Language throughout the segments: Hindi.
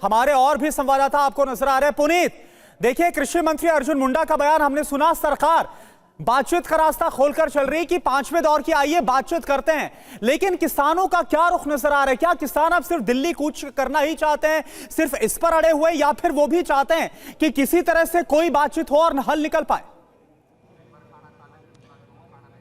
हमारे और भी संवाददाता आपको नजर आ रहे हैं। पुनीत, देखिए, कृषि मंत्री अर्जुन मुंडा का बयान हमने सुना। सरकार बातचीत का रास्ता खोलकर चल रही कि पांचवें दौर की आइए बातचीत करते हैं, लेकिन किसानों का क्या रुख नजर आ रहा है? क्या किसान अब सिर्फ दिल्ली कूच करना ही चाहते हैं, सिर्फ इस पर अड़े हुए, या फिर वो भी चाहते हैं कि किसी तरह से कोई बातचीत हो और हल निकल पाए?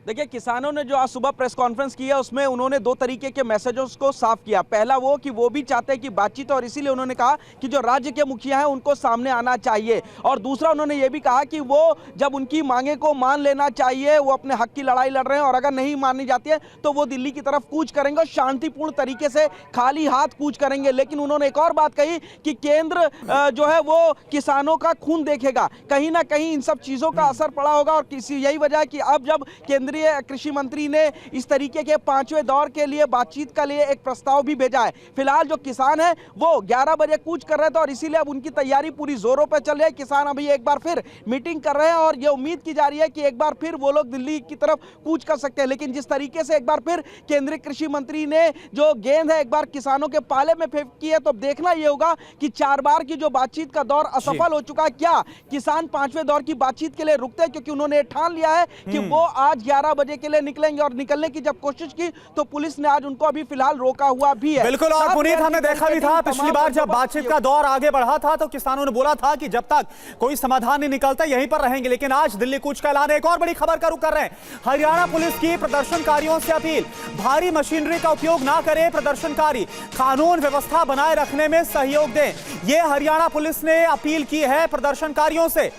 देखिए, किसानों ने जो आज सुबह प्रेस कॉन्फ्रेंस की है उसमें उन्होंने दो तरीके के मैसेजेस को साफ किया। पहला वो कि वो भी चाहते हैं कि बातचीत, और इसीलिए उन्होंने कहा कि जो राज्य के मुखिया हैं उनको सामने आना चाहिए। और दूसरा उन्होंने ये भी कहा कि वो जब उनकी मांगे को मान लेना चाहिए, वो अपने हक की लड़ाई लड़ रहे हैं और अगर नहीं मानी जाती है तो वो दिल्ली की तरफ कूच करेंगे और शांतिपूर्ण तरीके से खाली हाथ कूच करेंगे। लेकिन उन्होंने एक और बात कही कि केंद्र जो है वो किसानों का खून देखेगा। कहीं ना कहीं इन सब चीज़ों का असर पड़ा होगा और किसी यही वजह है कि अब जब केंद्रीय कृषि मंत्री ने इस तरीके के पांचवें दौर के लिए बातचीत के लिए एक प्रस्ताव भी भेजा है। फिलहाल जो किसान है वो 11 बजे कूच कर रहे थे और इसीलिए अब उनकी तैयारी पूरी जोरों पर चल रही है। किसान अभी एक बार फिर मीटिंग कर रहे हैं और ये उम्मीद की जा रही है कि एक बार फिर वो लोग दिल्ली की तरफ कूच कर सकते हैं। लेकिन जिस तरीके से एक बार फिर केंद्रीय कृषि मंत्री ने जो गेंद है एक बार किसानों के पाले में फेंकी है, तो देखना यह होगा कि 4 बार की जो बातचीत का दौर असफल हो चुका है, क्या किसान पांचवें दौर की बातचीत के लिए रुकते हैं? क्योंकि उन्होंने ठान लिया है कि वो आज 11 बजे के लिए निकलेंगे और निकलने की जब कोशिश की तो पुलिस ने आज उनको अभी फिलहाल रोका हुआ भी है। बिल्कुल, और पुनीत, हमने देखा भी था पिछली बार जब बातचीत का दौर आगे बढ़ा था तो किसानों ने बोला था कि जब तक कोई समाधान नहीं निकलता यहीं पर रहेंगे। लेकिन आज दिल्ली कूच का ऐलान। एक और बड़ी खबर का रुख कर रहे हैं। हरियाणा पुलिस की प्रदर्शनकारियों से अपील, भारी मशीनरी का उपयोग ना करें प्रदर्शनकारी, कानून व्यवस्था बनाए रखने में सहयोग दें। यह हरियाणा पुलिस ने अपील की है प्रदर्शनकारियों से।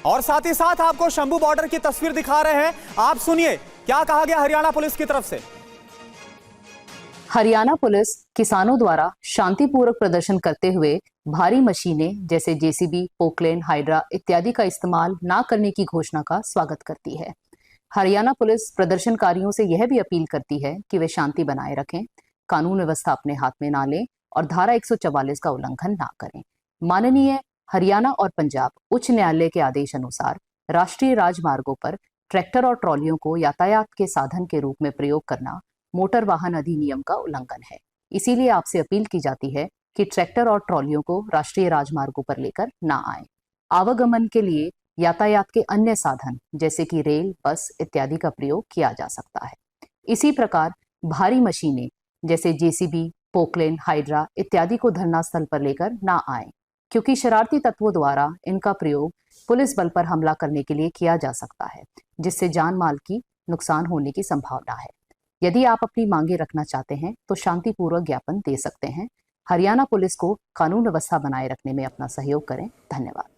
और साथ ही साथ आपको शंभू बॉर्डर की तस्वीर दिखा रहे हैं, आप सुनिए क्या कहा गया हरियाणा पुलिस की तरफ से। हरियाणा पुलिस किसानों द्वारा शांतिपूर्वक प्रदर्शन करते हुए भारी मशीनें जैसे जेसीबी, पोकलेन, हाइड्रा इत्यादि का इस्तेमाल न करने की घोषणा का स्वागत करती है। हरियाणा पुलिस प्रदर्शनकारियों से यह भी अपील करती है कि वे शांति बनाए रखें, कानून व्यवस्था अपने हाथ में ना लें और धारा 144 का उल्लंघन ना करें। माननीय हरियाणा और पंजाब उच्च न्यायालय के आदेश अनुसार राष्ट्रीय राजमार्गों पर ट्रैक्टर और ट्रॉलियों को यातायात के साधन के रूप में प्रयोग करना मोटर वाहन अधिनियम का उल्लंघन है। इसीलिए आपसे अपील की जाती है कि ट्रैक्टर और ट्रॉलियों को राष्ट्रीय राजमार्गों पर लेकर ना आए। आवागमन के लिए यातायात के अन्य साधन जैसे कि रेल, बस इत्यादि का प्रयोग किया जा सकता है। इसी प्रकार भारी मशीनें जैसे जेसीबी, पोकलेन, हाइड्रा इत्यादि को धरना स्थल पर लेकर ना आए, क्योंकि शरारती तत्वों द्वारा इनका प्रयोग पुलिस बल पर हमला करने के लिए किया जा सकता है, जिससे जान माल की नुकसान होने की संभावना है। यदि आप अपनी मांगे रखना चाहते हैं तो शांतिपूर्वक ज्ञापन दे सकते हैं। हरियाणा पुलिस को कानून व्यवस्था बनाए रखने में अपना सहयोग करें। धन्यवाद।